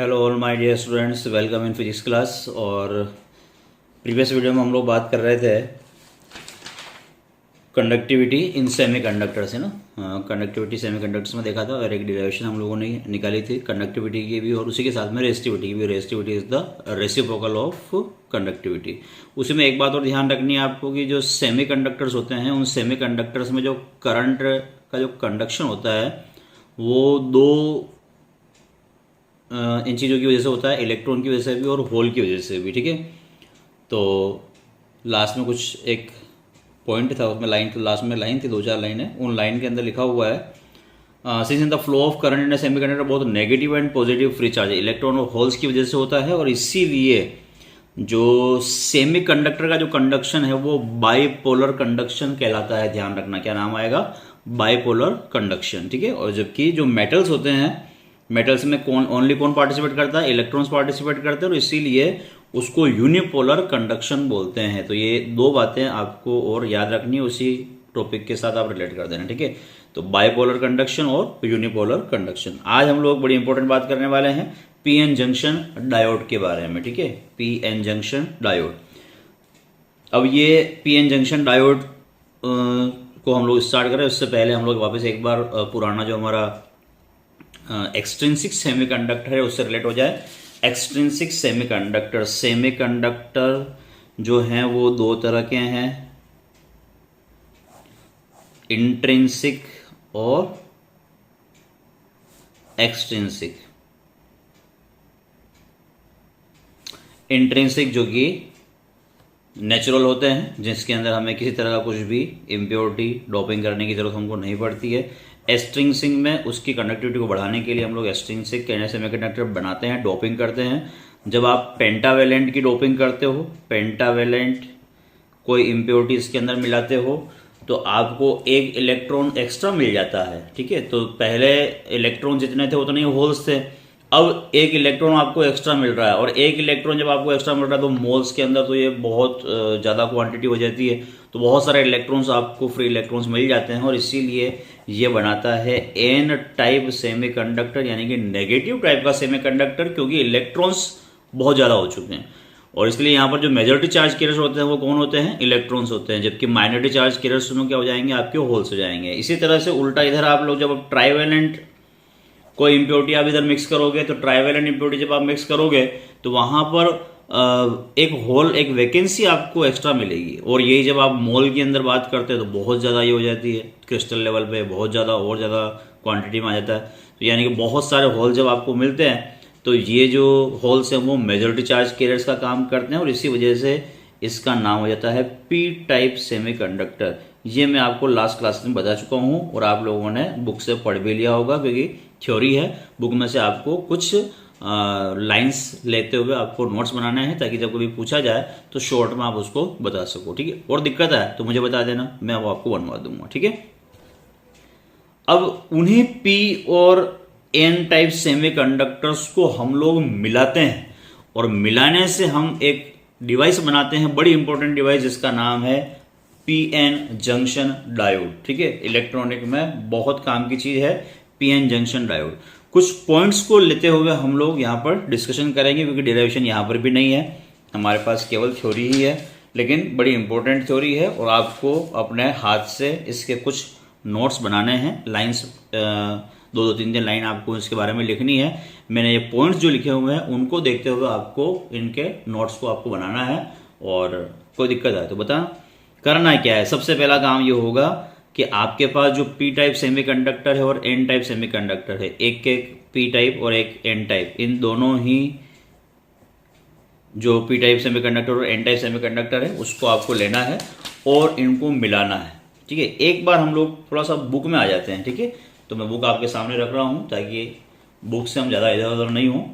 Hello all my dear students, welcome in physics class. और previous video में हम लोग बात कर रहे थे कंडक्टिविटी इन सेमीकंडक्टर्स, है ना। कंडक्टिविटी सेमीकंडक्टर्स में देखा था और एक डिराइवेशन हम लोगों ने निकाली थी कंडक्टिविटी की भी, और उसी के साथ में रेसिस्टिविटी की भी। Resistivity is the reciprocal of conductivity. उसी में एक बात और ध्यान रखनी है आपको कि जो सेमीकंडक्टर्स होते हैं, उन सेमीकंडक्टर्स में जो करंट का जो कंडक्शन होता है वो दो इन चीज़ों की वजह से होता है, इलेक्ट्रॉन की वजह से भी और होल की वजह से भी, ठीक है। तो लास्ट में कुछ एक पॉइंट था, उसमें लाइन, तो लास्ट में लाइन थी, दो चार लाइन है, उन लाइन के अंदर लिखा हुआ है since in the flow of current in semiconductor बहुत negative and positive free charge electron और होल्स की वजह से होता है, और इसीलिए जो सेमीकंडक्टर का जो कंडक्शन है वो बाइपोलर कंडक्शन कहलाता है। ध्यान रखना, क्या नाम आएगा? बाइपोलर कंडक्शन, ठीक है। और जबकि जो मेटल्स होते हैं, मेटल्स में कौन पार्टिसिपेट करता है? इलेक्ट्रॉन्स पार्टिसिपेट करते हैं, और इसीलिए उसको यूनिपोलर कंडक्शन बोलते हैं। तो ये दो बातें आपको और याद रखनी है, उसी टॉपिक के साथ आप रिलेट कर देना, ठीक है। तो बाइपोलर कंडक्शन और यूनिपोलर कंडक्शन। आज हम लोग बड़ी इंपॉर्टेंट बात करने वाले हैं पीएन जंक्शन डायोड के बारे में, ठीक है। PN junction diode. अब ये पीएन जंक्शन डायोड को हम लोग स्टार्ट करें, उससे पहले हम लोग वापस एक बार पुराना जो हमारा एक्सट्रिंसिक सेमीकंडक्टर है उससे रिलेट हो जाए। एक्सट्रिंसिक सेमीकंडक्टर, सेमीकंडक्टर जो हैं वो दो तरह के हैं, इंट्रिंसिक और एक्सट्रिंसिक। इंट्रिंसिक जो कि नेचुरल होते हैं, जिसके अंदर हमें किसी तरह का कुछ भी इम्प्योरिटी डोपिंग करने की जरूरत हमको नहीं पड़ती है। एक्सट्रिंसिक में उसकी कंडक्टिविटी को बढ़ाने के लिए हम लोग एक्सट्रिंसिक सेमीकंडक्टर बनाते हैं, डोपिंग करते हैं। जब आप पेंटावेलेंट की डोपिंग करते हो, पेंटावेलेंट कोई इम्प्योरिटी इसके अंदर मिलाते हो, तो आपको एक इलेक्ट्रॉन एक्स्ट्रा मिल जाता है, ठीक है। तो पहले इलेक्ट्रॉन जितने थे उतने ही होल्स थे, अब एक इलेक्ट्रॉन आपको एक्स्ट्रा मिल रहा है, और एक इलेक्ट्रॉन जब आपको एक्स्ट्रा मिल रहा है तो मोल्स के अंदर तो ये बहुत ज़्यादा क्वांटिटी हो जाती है, तो बहुत सारे इलेक्ट्रॉन्स आपको फ्री इलेक्ट्रॉन्स मिल जाते हैं, और इसीलिए ये बनाता है एन टाइप सेमीकंडक्टर, यानी कि नेगेटिव टाइप का सेमीकंडक्टर, क्योंकि इलेक्ट्रॉन्स बहुत ज़्यादा हो चुके हैं। और इसलिए यहाँ पर जो मेजॉरिटी चार्ज कैरियर्स होते हैं वो कौन होते हैं? इलेक्ट्रॉन्स होते हैं, जबकि माइनॉरिटी चार्ज कैरियर्स दोनों क्या हो जाएंगे? आपके होल्स हो जाएंगे। इसी तरह से उल्टा इधर आप लोग जब ट्राइवेलेंट कोई इम्प्योरिटी आप इधर मिक्स करोगे, तो ट्राइवेलेंट इम्प्योरिटी जब आप मिक्स करोगे तो वहां पर एक होल, एक वैकेंसी आपको एक्स्ट्रा मिलेगी। और यही जब आप मोल के अंदर बात करते हैं तो बहुत ज़्यादा ये हो जाती है, क्रिस्टल लेवल पे बहुत ज़्यादा और ज़्यादा क्वांटिटी में आ जाता है। तो यानी कि बहुत सारे होल जब आपको मिलते हैं तो ये जो होल्स हैं वो मेजॉरिटी चार्ज कैरियर्स का काम करते हैं, और इसी वजह से इसका नाम हो जाता है पी टाइप सेमीकंडक्टर। ये मैं आपको लास्ट क्लास में बता चुका हूँ, और आप लोगों ने बुक से पढ़ भी लिया होगा, क्योंकि थ्योरी है। बुक में से आपको कुछ लाइंस लेते हुए आपको नोट्स बनाने हैं, ताकि जब कभी पूछा जाए तो शॉर्ट में आप उसको बता सको, ठीक है। और दिक्कत है तो मुझे बता देना, मैं वो आपको बनवा दूंगा, ठीक है। अब उन्हीं पी और एन टाइप सेमीकंडक्टर्स को हम लोग मिलाते हैं, और मिलाने से हम एक डिवाइस बनाते हैं, बड़ी इंपॉर्टेंट डिवाइस, जिसका नाम है पीएन जंक्शन डायोड, ठीक है। इलेक्ट्रॉनिक में बहुत काम की चीज है पीएन जंक्शन डायोड। कुछ पॉइंट्स को लेते हुए हम लोग यहाँ पर डिस्कशन करेंगे, क्योंकि डेरिवेशन यहाँ पर भी नहीं है, हमारे पास केवल थ्योरी ही है, लेकिन बड़ी इंपॉर्टेंट थ्योरी है, और आपको अपने हाथ से इसके कुछ नोट्स बनाने हैं। लाइन्स दो तीन लाइन आपको इसके बारे में लिखनी है। मैंने ये पॉइंट्स जो लिखे हुए हैं उनको देखते हुए आपको इनके नोट्स को आपको बनाना है, और कोई दिक्कत है तो बताना। करना क्या है? सबसे पहला काम ये होगा कि आपके पास जो पी टाइप सेमीकंडक्टर है और एन टाइप सेमीकंडक्टर है, एक पी टाइप और एक एन टाइप, इन दोनों ही जो पी टाइप सेमीकंडक्टर और एन टाइप सेमीकंडक्टर है उसको आपको लेना है और इनको मिलाना है, ठीक है। एक बार हम लोग थोड़ा सा बुक में आ जाते हैं, ठीक है। तो मैं बुक आपके सामने रख रहा हूं, ताकि बुक से हम ज़्यादा इधर उधर नहीं हो,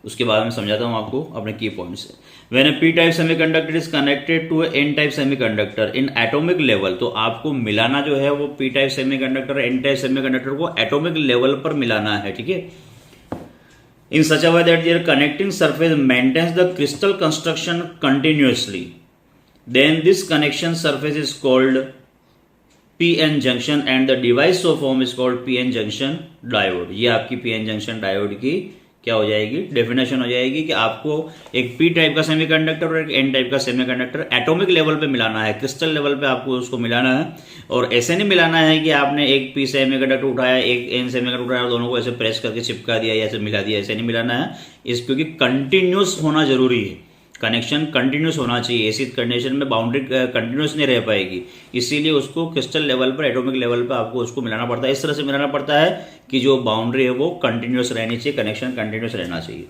उसके बारे में समझाता हूं आपको अपने की पॉइंट से। When a P type semiconductor is connected to N type semiconductor in atomic level, तो आपको मिलाना जो है वो P type semiconductor N type semiconductor को एटॉमिक लेवल पर मिलाना है, ठीक है। In such a way that there connecting surface maintains the crystal construction continuously, then this connection surface is called PN junction and the device of form is called PN junction diode. ये आपकी PN junction diode की क्या हो जाएगी, definition हो जाएगी कि आपको एक पी टाइप का सेमीकंडक्टर और एक एन टाइप का सेमीकंडक्टर एटॉमिक लेवल पे मिलाना है, क्रिस्टल लेवल पे आपको उसको मिलाना है। और ऐसे नहीं मिलाना है कि आपने एक पी सेमीकंडक्टर उठाया, एक एन सेमीकंडक्टर उठाया और दोनों को ऐसे प्रेस करके चिपका दिया या ऐसे मिला दिया, ऐसे नहीं मिलाना है। क्योंकि कंटिन्यूस होना जरूरी है, कनेक्शन कंटिन्यूस होना चाहिए। ऐसी कंडीशन में बाउंड्री कंटिन्यूस नहीं रह पाएगी, इसीलिए उसको क्रिस्टल लेवल पर, एटॉमिक लेवल पर आपको उसको मिलाना पड़ता है। इस तरह से मिलाना पड़ता है कि जो बाउंड्री है वो कंटिन्यूस रहनी चाहिए, कनेक्शन कंटिन्यूस रहना चाहिए।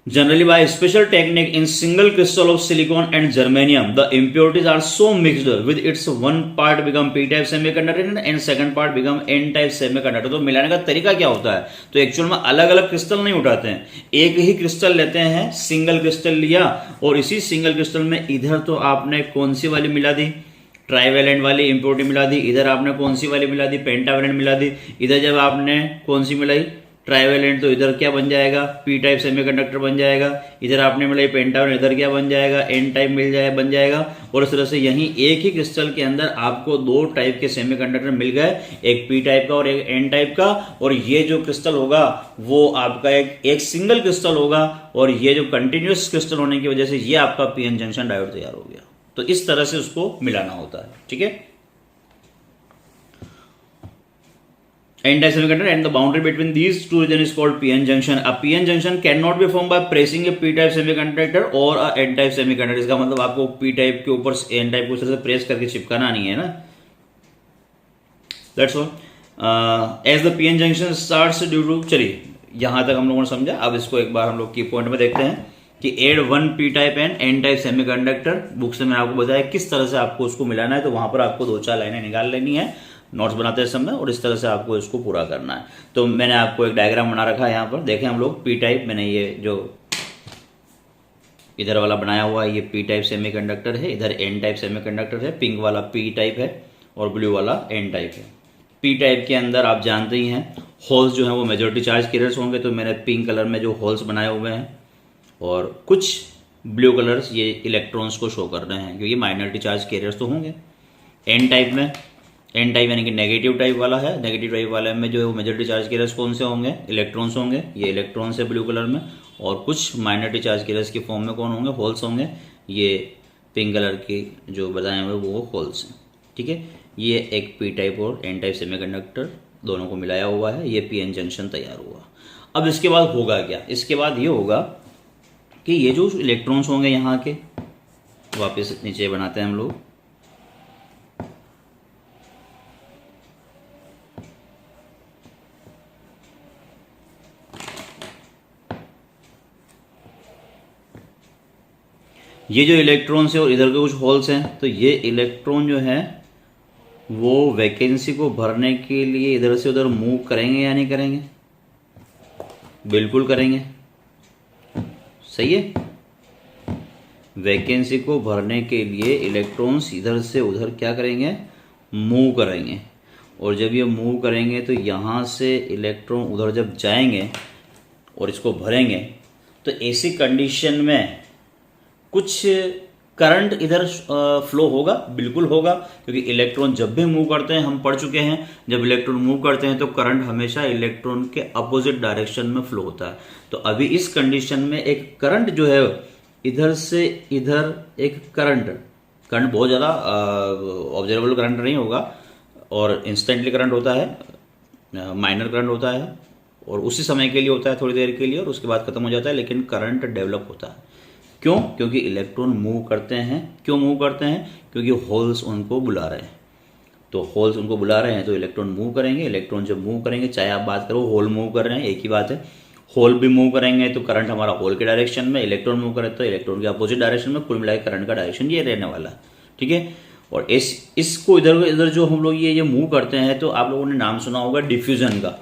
Generally, by a special technique in single crystal of silicon and germanium, the impurities are so mixed with its one part become p-type semiconductor and second part become n-type semiconductor। तो मिलाने का तरीका क्या होता है, तो एक्चुअल में अलग अलग क्रिस्टल नहीं उठाते हैं, एक ही क्रिस्टल लेते हैं, सिंगल क्रिस्टल लिया और इसी सिंगल क्रिस्टल में इधर तो आपने कौन सी वाली मिला दी, ट्राइवेलेंट वाली इम्प्योरिटी मिला दी, इधर आपने कौन सी वाली मिला दी, पेंटावेलेंट मिला दी, इधर जब आपने कौन सी मिलाई, ट्राइवेलेंट, तो इधर क्या बन जाएगा, पी टाइप सेमीकंडक्टर बन जाएगा। इधर आपने मिलाई पेंटावेलेंट, इधर क्या बन जाएगा, एन टाइप बन जाएगा। और इस तरह से यहीं एक ही क्रिस्टल के अंदर आपको दो टाइप के सेमीकंडक्टर मिल गए, एक पी टाइप का और एक एन टाइप का। और ये जो क्रिस्टल होगा वो आपका एक सिंगल क्रिस्टल होगा, और ये जो कंटिन्यूस क्रिस्टल होने की वजह से ये आपका पीएन जंक्शन डायोड तैयार हो गया। तो इस तरह से उसको मिलाना होता है, ठीक है। N-type semiconductor and the boundary between these two regions is called PN junction. A PN junction cannot be formed by pressing a P-type semiconductor or a N-type semiconductor। इसका मतलब आपको P-type के ऊपर N-type को इस तरह से प्रेस करके चिपकाना नहीं है ना। That's all. As the PN junction starts due to, चलिए यहाँ तक हम लोगों ने समझा। अब इसको एक बार हम लोग की पॉइंट में देखते हैं कि add one P-type and N-type semiconductor। Book से मैंने आपको बताया किस तरह से आपको उसको मिलाना है, तो वहां पर आपको 2-4 लाइनें निकाल लेनी है नोट्स बनाते समय, और इस तरह से आपको इसको पूरा करना है। तो मैंने आपको एक डायग्राम बना रखा है यहाँ पर, देखें हम लोग पी टाइप, मैंने ये जो इधर वाला बनाया हुआ है ये पी टाइप सेमीकंडक्टर है, इधर एन टाइप सेमीकंडक्टर है, पिंक वाला पी टाइप है और ब्लू वाला एन टाइप है। पी टाइप के अंदर आप जानते ही हैं होल्स जो हैं वो मेजॉरिटी चार्ज कैरियर्स होंगे, तो मैंने पिंक कलर में जो होल्स बनाए हुए हैं, और कुछ ब्लू कलर्स ये इलेक्ट्रॉन्स को शो कर रहे हैं क्योंकि माइनॉरिटी चार्ज कैरियर्स तो होंगे। एन टाइप में, एन टाइप यानी कि नेगेटिव टाइप वाला है, नेगेटिव टाइप वाले में जो मेजॉरिटी चार्ज कैरियर्स कौन से होंगे, इलेक्ट्रॉन्स होंगे, ये इलेक्ट्रॉन्स है ब्लू कलर में, और कुछ माइनॉरिटी चार्ज कैरियर्स की फॉर्म में कौन होंगे, होल्स होंगे, ये पिंक कलर की जो बताए हुए वो होल्स हैं, ठीक है। ये एक पी टाइप और एन टाइप सेमीकंडक्टर दोनों को मिलाया हुआ है, ये पीएन जंक्शन तैयार हुआ। अब इसके बाद होगा क्या, इसके बाद ये होगा कि ये जो इलेक्ट्रॉन्स होंगे यहाँ के, वापस नीचे बनाते हैं हम लोग, ये जो इलेक्ट्रॉन्स है और इधर के कुछ होल्स हैं, तो ये इलेक्ट्रॉन जो है वो वैकेंसी को भरने के लिए इधर से उधर मूव करेंगे या नहीं करेंगे, बिल्कुल करेंगे, सही है। वैकेंसी को भरने के लिए इलेक्ट्रॉन्स इधर से उधर क्या करेंगे, मूव करेंगे, और जब ये मूव करेंगे तो यहाँ से इलेक्ट्रॉन उधर जब जाएंगे और इसको भरेंगे, तो ऐसी कंडीशन में कुछ करंट इधर फ्लो होगा, बिल्कुल होगा, क्योंकि इलेक्ट्रॉन जब भी मूव करते हैं, हम पढ़ चुके हैं, जब इलेक्ट्रॉन मूव करते हैं तो करंट हमेशा इलेक्ट्रॉन के अपोजिट डायरेक्शन में फ्लो होता है। तो अभी इस कंडीशन में एक करंट जो है इधर से इधर, एक करंट बहुत ज़्यादा ऑब्जर्वेबल करंट नहीं होगा, और इंस्टेंटली करंट होता है, माइनर करंट होता है, और उसी समय के लिए होता है, थोड़ी देर के लिए, और उसके बाद खत्म हो जाता है, लेकिन करंट डेवलप होता है। क्यों, क्योंकि इलेक्ट्रॉन मूव करते हैं। क्यों मूव करते हैं, क्योंकि होल्स उनको बुला रहे हैं, तो होल्स उनको बुला रहे हैं तो इलेक्ट्रॉन मूव करेंगे। इलेक्ट्रॉन जब मूव करेंगे, चाहे आप बात करो होल मूव कर रहे हैं, एक ही बात है, होल भी मूव करेंगे तो करंट हमारा होल के डायरेक्शन में, इलेक्ट्रॉन मूव करे तो इलेक्ट्रॉन के अपोजिट डायरेक्शन में, कुल मिलाकर करंट का डायरेक्शन ये रहने वाला है, ठीक है। और इसको इधर इधर जो हम लोग ये मूव करते हैं, तो आप लोगों ने नाम सुना होगा डिफ्यूजन का।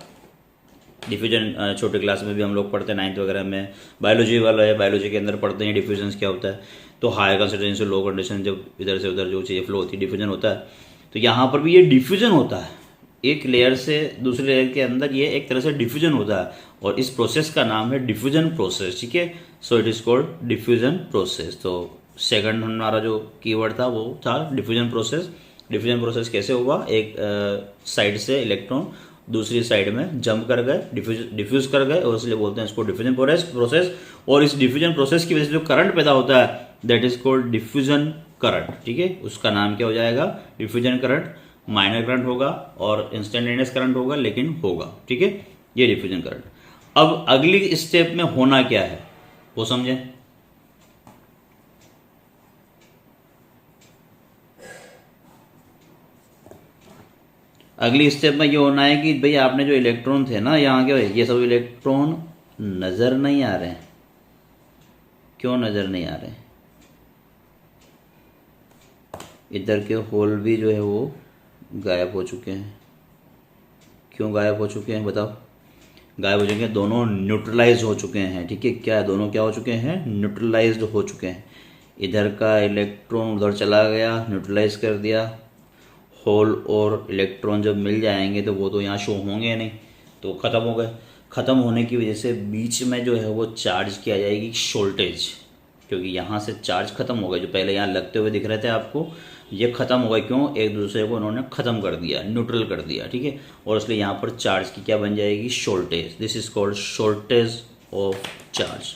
डिफ्यूजन छोटे क्लास में भी हम लोग पढ़ते हैं, 9th वगैरह में, बायोलॉजी वाला है, बायोलॉजी के अंदर पढ़ते हैं डिफ्यूजन क्या होता है। तो हाई कंसंट्रेशन से लो कंसंट्रेशन जब इधर से उधर जो चीज़ें फ्लो होती है, डिफ्यूजन होता है। तो यहाँ पर भी ये डिफ्यूजन होता है, एक लेयर से दूसरे लेयर के अंदर ये एक तरह से डिफ्यूजन होता है, और इस प्रोसेस का नाम है डिफ्यूजन प्रोसेस, ठीक है। So it is called diffusion process. तो सेकंड हमारा जो कीवर्ड था वो था डिफ्यूजन प्रोसेस। डिफ्यूजन प्रोसेस कैसे हुआ, एक साइड से इलेक्ट्रॉन दूसरी साइड में जंप कर गए, डिफ्यूज कर गए, और इसलिए बोलते हैं इसको डिफ्यूजन प्रोसेस। और इस डिफ्यूजन प्रोसेस की वजह से जो करंट पैदा होता है that is called diffusion current. ठीक है, उसका नाम क्या हो जाएगा, डिफ्यूजन करंट। माइनर करंट होगा और इंस्टेंटेनियस करंट होगा, लेकिन होगा। ठीक है, ये डिफ्यूजन करंट। अब अगली स्टेप में होना क्या है वो समझें। अगली स्टेप में ये होना है कि भाई आपने जो इलेक्ट्रॉन थे ना यहाँ के, ये सब इलेक्ट्रॉन नजर नहीं आ रहे हैं। क्यों नजर नहीं आ रहे हैं? इधर के होल भी जो है वो गायब हो चुके हैं। क्यों गायब हो चुके हैं बताओ? गायब हो चुके हैं, दोनों न्यूट्रलाइज हो चुके हैं। ठीक है, क्या दोनों क्या हो चुके हैं, न्यूट्रलाइज्ड हो चुके हैं। इधर का इलेक्ट्रॉन उधर चला गया, न्यूट्रलाइज कर दिया। होल और इलेक्ट्रॉन जब मिल जाएंगे तो वो तो यहाँ शो होंगे नहीं, तो ख़त्म हो गए। ख़त्म होने की वजह से बीच में जो है वो चार्ज किया जाएगी शॉर्टेज, क्योंकि यहाँ से चार्ज खत्म हो गए। जो पहले यहाँ लगते हुए दिख रहे थे आपको, ये खत्म हो गए। क्यों? एक दूसरे को उन्होंने ख़त्म कर दिया, न्यूट्रल कर दिया। ठीक है, और इसलिए यहाँ पर चार्ज की क्या बन जाएगी, shortage. This is called shortage of charge.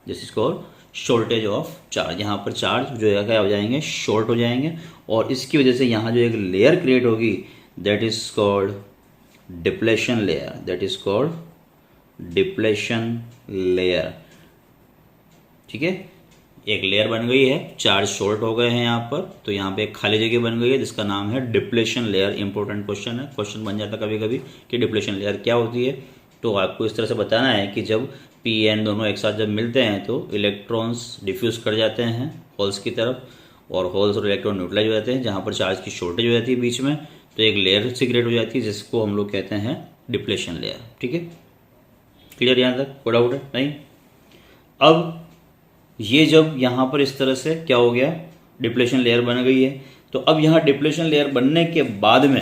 This is called shortage of charge. यहाँ पर चार्ज जो है क्या हो जाएंगे, शॉर्ट हो जाएंगे, और इसकी वजह से यहाँ जो एक लेयर क्रिएट होगी that is called depletion layer. That is called depletion layer. ठीक है, एक लेयर बन गई है, चार्ज शॉर्ट हो गए हैं यहाँ पर, तो यहाँ पे एक खाली जगह बन गई है जिसका नाम है डिप्लेशन लेयर। इंपॉर्टेंट क्वेश्चन है, क्वेश्चन बन जाता कभी कभी कि डिप्लेशन लेयर क्या होती है। तो आपको इस तरह से बताना है कि जब पी एन दोनों एक साथ जब मिलते हैं तो इलेक्ट्रॉन्स डिफ्यूज कर जाते हैं होल्स की तरफ, और होल्स और इलेक्ट्रॉन न्यूट्रलाइज हो जाते हैं। जहाँ पर चार्ज की शॉर्टेज हो जाती है बीच में, तो एक लेयर से क्रिएट हो जाती है जिसको हम लोग कहते हैं डिप्लेशन लेयर। ठीक है, क्लियर यहाँ तक? कोई डाउट है? नहीं। अब ये जब यहाँ पर इस तरह से क्या हो गया, डिप्लेशन लेयर बन गई है, तो अब यहाँ डिप्लेशन लेयर बनने के बाद में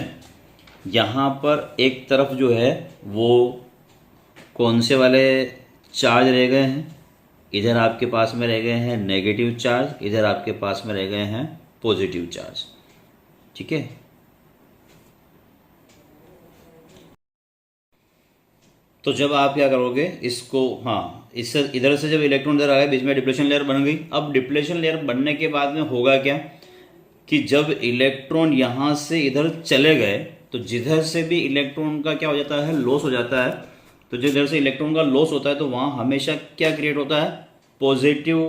यहाँ पर एक तरफ जो है वो कौन से वाले चार्ज रह गए हैं, इधर आपके पास में रह गए हैं नेगेटिव चार्ज, इधर आपके पास में रह गए हैं पॉजिटिव चार्ज। ठीक है, तो जब आप क्या करोगे इसको, हाँ, इससे इधर से जब इलेक्ट्रॉन इधर आ गए, बीच में डिप्लेशन लेयर बन गई। अब डिप्लेशन लेयर बनने के बाद में होगा क्या कि जब इलेक्ट्रॉन यहाँ से इधर चले गए तो जिधर से भी इलेक्ट्रॉन का क्या हो जाता है, लॉस हो जाता है। तो जिधर से इलेक्ट्रॉन का लॉस होता है तो वहाँ हमेशा क्या क्रिएट होता है, पॉजिटिव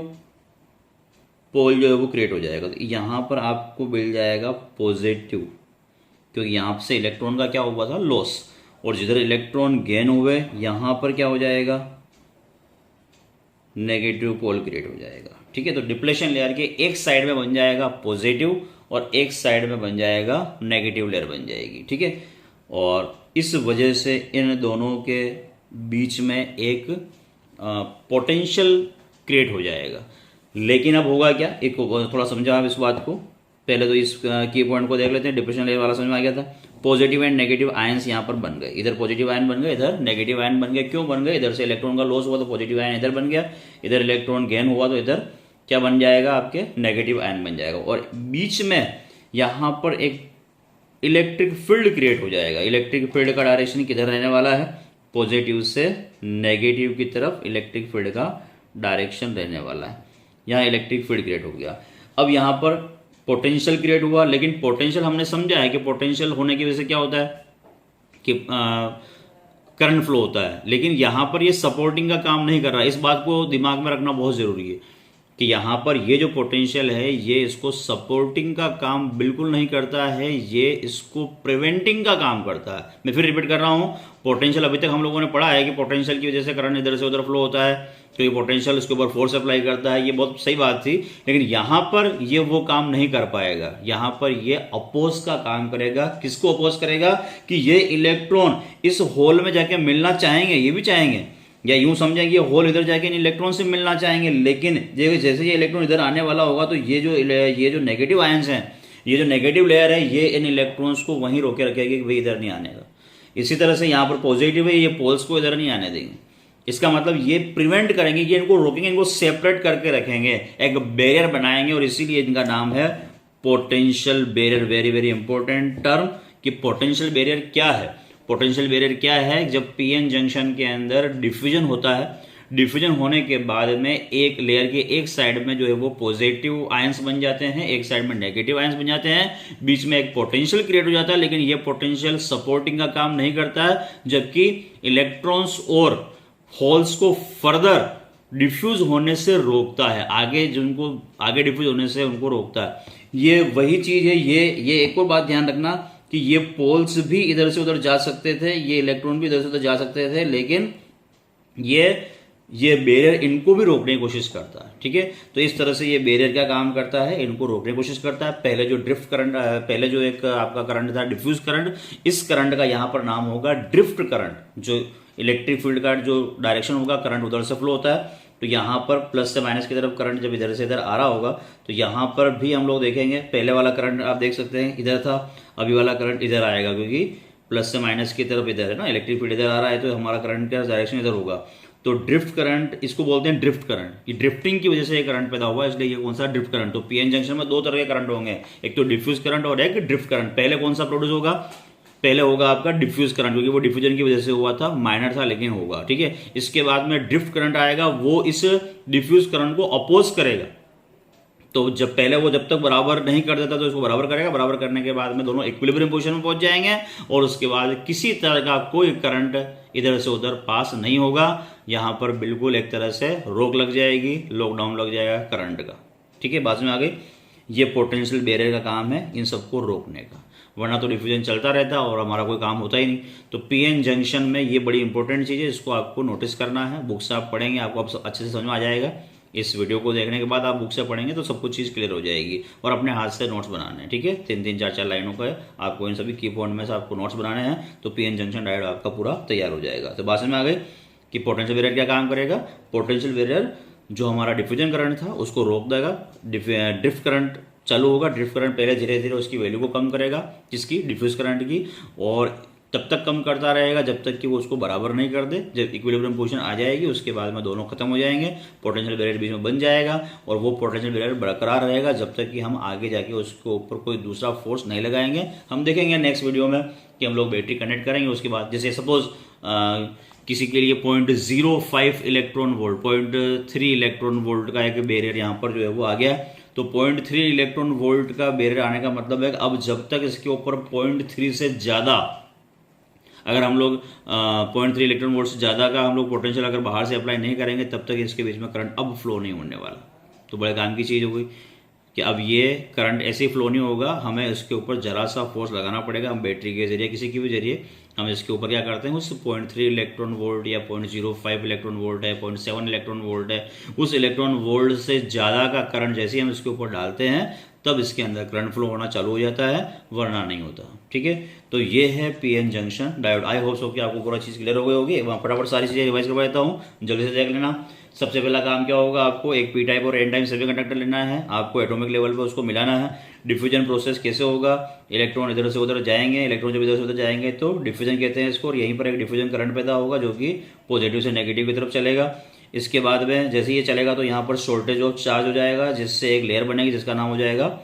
पोल जो है वो क्रिएट हो जाएगा। तो यहाँ पर आपको मिल जाएगा पॉजिटिव, क्योंकि यहाँ से इलेक्ट्रॉन का क्या हुआ था, लॉस। और जिधर इलेक्ट्रॉन गेन हुए यहाँ पर क्या हो जाएगा, नेगेटिव पोल क्रिएट हो जाएगा। ठीक है, तो डिप्लेशन लेयर के एक साइड में बन जाएगा पॉजिटिव और एक साइड में बन जाएगा नेगेटिव लेयर बन जाएगी। ठीक है, और इस वजह से इन दोनों के बीच में एक पोटेंशियल क्रिएट हो जाएगा। लेकिन अब होगा क्या, एक थोड़ा समझा आप इस बात को। पहले तो इस की पॉइंट को देख लेते हैं। डिप्लेशन लेयर वाला समझ में आ गया था। पॉजिटिव एंड नेगेटिव आयंस यहाँ पर बन गए, इधर पॉजिटिव आयन बन गए, इधर नेगेटिव आयन बन गए। क्यों बन गए, इधर से इलेक्ट्रॉन का लॉस हुआ तो पॉजिटिव आयन इधर बन गया, इधर इलेक्ट्रॉन गेन हुआ तो इधर क्या बन जाएगा, आपके नेगेटिव आयन बन जाएगा। और बीच में यहाँ पर एक इलेक्ट्रिक फील्ड क्रिएट हो जाएगा। इलेक्ट्रिक फील्ड का डायरेक्शन किधर रहने वाला है, पॉजिटिव से नेगेटिव की तरफ इलेक्ट्रिक फील्ड का डायरेक्शन रहने वाला है। यहाँ इलेक्ट्रिक फील्ड क्रिएट हो गया। अब यहाँ पर पोटेंशियल क्रिएट हुआ, लेकिन पोटेंशियल हमने समझा है कि पोटेंशियल होने की वजह से क्या होता है कि करंट फ्लो होता है। लेकिन यहाँ पर ये सपोर्टिंग का काम नहीं कर रहा है। इस बात को दिमाग में रखना बहुत ज़रूरी है कि यहाँ पर ये जो पोटेंशियल है ये इसको सपोर्टिंग का काम बिल्कुल नहीं करता है, ये इसको प्रिवेंटिंग का काम करता है। मैं फिर रिपीट कर रहा हूँ, पोटेंशियल अभी तक हम लोगों ने पढ़ा है कि पोटेंशियल की वजह से करंट इधर से उधर फ्लो होता है, क्योंकि पोटेंशियल उसके ऊपर फोर्स अप्लाई करता है। ये बहुत सही बात थी, लेकिन यहाँ पर ये वो काम नहीं कर पाएगा। यहाँ पर ये अपोज का काम करेगा। किसको अपोज करेगा कि ये इलेक्ट्रॉन इस होल में जाके मिलना चाहेंगे, ये भी चाहेंगे, या यूं समझेंगे होल इधर जाके इन इलेक्ट्रॉन से मिलना चाहेंगे। लेकिन जैसे ये इलेक्ट्रॉन इधर आने वाला होगा तो ये जो नेगेटिव आयंस हैं, ये जो नेगेटिव लेयर है, ये इन इलेक्ट्रॉन्स को वहीं रोके रखेगी कि भाई इधर नहीं आने का। इसी तरह से यहाँ पर पॉजिटिव है, ये पोल्स को इधर नहीं आने देंगे। इसका मतलब ये प्रिवेंट करेंगे, ये इनको रोकेंगे, इनको सेपरेट करके रखेंगे, एक बैरियर बनाएंगे। और इसीलिए इनका नाम है potential barrier. Very very important term कि पोटेंशियल बैरियर क्या है। पोटेंशियल बैरियर क्या है? जब पीएन जंक्शन के अंदर डिफ्यूजन होता है, डिफ्यूजन होने के बाद में एक लेयर के एक साइड में जो है वो पॉजिटिव आयंस बन जाते हैं, एक साइड में नेगेटिव आयंस बन जाते हैं, बीच में एक पोटेंशियल क्रिएट हो जाता है, लेकिन ये पोटेंशियल सपोर्टिंग का काम नहीं करता है, जबकि इलेक्ट्रॉन्स और होल्स को फर्दर डिफ्यूज होने से रोकता है, आगे जिनको आगे डिफ्यूज होने से उनको रोकता है। ये वही चीज है। ये एक और बात ध्यान रखना कि ये पोल्स भी इधर से उधर जा सकते थे, ये इलेक्ट्रॉन भी इधर से उधर जा सकते थे, लेकिन ये बैरियर इनको भी रोकने की कोशिश करता है। ठीक है, तो इस तरह से ये बैरियर क्या काम करता है? इनको रोकने की कोशिश करता है। पहले जो ड्रिफ्ट करंट, पहले जो एक आपका करंट था डिफ्यूज करंट, इस करंट का यहां पर नाम होगा ड्रिफ्ट करंट। जो इलेक्ट्रिक फील्ड का जो डायरेक्शन होगा, करंट उधर से फ्लो होता है, तो यहाँ पर प्लस से माइनस की तरफ करंट जब इधर से इधर आ रहा होगा, तो यहाँ पर भी हम लोग देखेंगे पहले वाला करंट आप देख सकते हैं इधर था, अभी वाला करंट इधर आएगा, क्योंकि प्लस से माइनस की तरफ इधर है ना, इलेक्ट्रिक फील्ड इधर आ रहा है, तो हमारा करंट का डायरेक्शन इधर होगा। तो ड्रिफ्ट करंट इसको बोलते हैं, ड्रिफ्ट करंट। ये ड्रिफ्टिंग की वजह से ये करंट पैदा हुआ, इसलिए ये कौन सा? Drift current. तो पीएन जंक्शन में दो तरह के करंट होंगे, एक तो डिफ्यूज करंट और एक ड्रिफ्ट करंट। पहले कौन सा प्रोड्यूस होगा? पहले होगा आपका डिफ्यूज करंट, क्योंकि वो डिफ्यूजन की वजह से हुआ था, माइनर था लेकिन होगा। ठीक है, इसके बाद में ड्रिफ्ट करंट आएगा, वो इस डिफ्यूज करंट को अपोज करेगा। तो जब पहले वो जब तक बराबर नहीं कर देता तो इसको बराबर करेगा, बराबर करने के बाद में दोनों इक्विलिब्रियम पोजीशन में पहुंच जाएंगे, और उसके बाद किसी तरह का कोई करंट इधर से उधर पास नहीं होगा। यहां पर बिल्कुल एक तरह से रोक लग जाएगी, लॉकडाउन लग जाएगा करंट का। ठीक है, बात में आ गई। ये पोटेंशियल बैरियर का काम है इन सबको रोकने का, वरना तो डिफ्यूजन चलता रहता और हमारा कोई काम होता ही नहीं। तो पीएन जंक्शन में ये बड़ी इंपॉर्टेंट चीज़ है, इसको आपको नोटिस करना है। बुक से आप पढ़ेंगे, आपको अब अच्छे से समझ में आ जाएगा। इस वीडियो को देखने के बाद आप बुक से पढ़ेंगे तो सब कुछ चीज़ क्लियर हो जाएगी, और अपने हाथ से नोट्स बनाने हैं। ठीक है, 3-3, 4-4 लाइनों का है, आपको इन सभी की पॉइंट में से आपको नोट्स बनाने हैं, तो पीएन जंक्शन डायरेक्ट आपका पूरा तैयार हो जाएगा। तो बात में आ गई कि पोटेंशियल बैरियर क्या काम करेगा? पोटेंशियल बैरियर जो हमारा डिफ्यूजन करंट था उसको रोक देगा, ड्रिफ्ट करंट चालू होगा। ड्रिफ्ट करंट पहले धीरे धीरे उसकी वैल्यू को कम करेगा, किसकी? डिफ्यूज करंट की, और तब तक कम करता रहेगा जब तक कि वो उसको बराबर नहीं कर दे। जब इक्विलिब्रियम पोजीशन आ जाएगी उसके बाद में दोनों खत्म हो जाएंगे, पोटेंशियल बैरियर बीच में बन जाएगा, और वो पोटेंशियल बैरियर बरकरार रहेगा जब तक कि हम आगे जाके उसके ऊपर कोई दूसरा फोर्स नहीं लगाएंगे। हम देखेंगे नेक्स्ट वीडियो में कि हम लोग बैटरी कनेक्ट करेंगे, उसके बाद जैसे सपोज किसी के लिए 0.05 इलेक्ट्रॉन वोल्ट, 0.3 इलेक्ट्रॉन वोल्ट का एक बैरियर यहाँ पर जो है वो आ गया, तो 0.3 इलेक्ट्रॉन वोल्ट का बैरियर आने का मतलब है कि अब जब तक इसके ऊपर 0.3 से ज़्यादा, अगर हम लोग 0.3 इलेक्ट्रॉन वोल्ट से ज़्यादा का हम लोग पोटेंशियल अगर बाहर से अप्लाई नहीं करेंगे, तब तक इसके बीच में करंट अब फ्लो नहीं होने वाला। तो बड़े काम की चीज़ हो गई कि अब ये करंट ऐसे ही फ्लो नहीं होगा, हमें इसके ऊपर जरा सा फोर्स लगाना पड़ेगा। हम बैटरी के जरिए, किसी के भी जरिए हम इसके ऊपर क्या करते हैं, उस 0.3 इलेक्ट्रॉन वोल्ट या 0.05 इलेक्ट्रॉन वोल्ट है, 0.7 इलेक्ट्रॉन वोल्ट है, उस इलेक्ट्रॉन वोल्ट से ज़्यादा का करंट जैसे ही हम इसके ऊपर डालते हैं तब इसके अंदर करंट फ्लो होना चालू हो जाता है, वरना नहीं होता। ठीक है, तो ये है PN junction diode. I hope so कि आपको पूरा चीज़ क्लियर हो गई होगी। फटाफट सारी चीज़ें रिवाइज करवा देता हूँ, जल्दी से देख लेना। सबसे पहला काम क्या होगा, आपको एक पी टाइप और एन टाइप सेमीकंडक्टर लेना है, आपको एटॉमिक लेवल पे उसको मिलाना है। डिफ्यूजन प्रोसेस कैसे होगा, इलेक्ट्रॉन इधर से उधर जाएंगे, इलेक्ट्रॉन जब इधर से उधर जाएंगे तो डिफ्यूजन कहते हैं इसको, और यहीं पर एक डिफ्यूजन करंट पैदा होगा जो कि पॉजिटिव से नेगेटिव की तरफ चलेगा। इसके बाद में जैसे ये चलेगा तो यहाँ पर शॉर्टेज ऑफ चार्ज हो जाएगा, जिससे एक लेयर बनेगी जिसका नाम हो जाएगा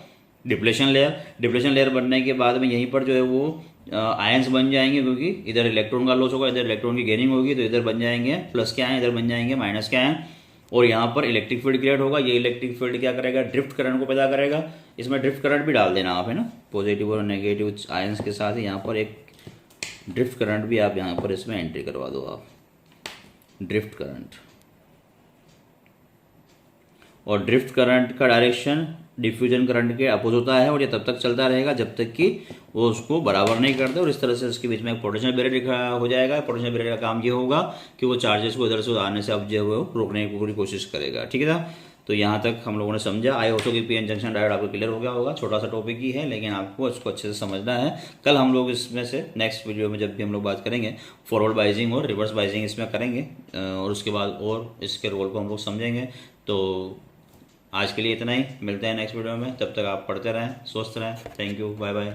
डिप्लेशन लेयर। डिप्लेशन लेयर बनने के बाद में यहीं पर जो है वो आयंस बन जाएंगे, क्योंकि इधर इलेक्ट्रॉन का लॉस होगा, इधर इलेक्ट्रॉन की गेनिंग होगी, तो इधर बन जाएंगे प्लस क्या है, इधर बन जाएंगे माइनस क्या है, और यहाँ पर इलेक्ट्रिक फील्ड क्रिएट होगा। ये इलेक्ट्रिक फील्ड क्या करेगा, ड्रिफ्ट करंट को पैदा करेगा। इसमें ड्रिफ्ट करंट भी डाल देना आप, है ना, पॉजिटिव और नेगेटिव आयंस के साथ ही यहाँ पर एक ड्रिफ्ट करंट भी आप यहाँ पर इसमें एंट्री करवा दो आप, ड्रिफ्ट करंट। और ड्रिफ्ट करंट का डायरेक्शन डिफ्यूजन करंट के अपोज होता है, और ये तब तक चलता रहेगा जब तक कि वो उसको बराबर नहीं करते, और इस तरह से उसके बीच में एक पोटेंशियल बैरियर हो जाएगा। पोटेंशियल बैरियर का काम ये होगा कि वो चार्जेस को इधर से आने से अब जो है वो रोकने की पूरी कोशिश करेगा। ठीक है ना, तो यहाँ तक हम लोगों ने समझा। आई होप कि पीएन जंक्शन डायोड आपको क्लियर हो गया होगा। छोटा सा टॉपिक ही है, लेकिन आपको इसको अच्छे से समझना है। कल हम लोग इसमें से नेक्स्ट वीडियो में जब भी हम लोग बात करेंगे फॉरवर्ड बाइजिंग और रिवर्स बाइजिंग इसमें करेंगे, और उसके बाद और इसके रोल को हम लोग समझेंगे। तो आज के लिए इतना ही, मिलते हैं नेक्स्ट वीडियो में। तब तक आप पढ़ते रहें, स्वस्थ रहें। Thank you, bye bye.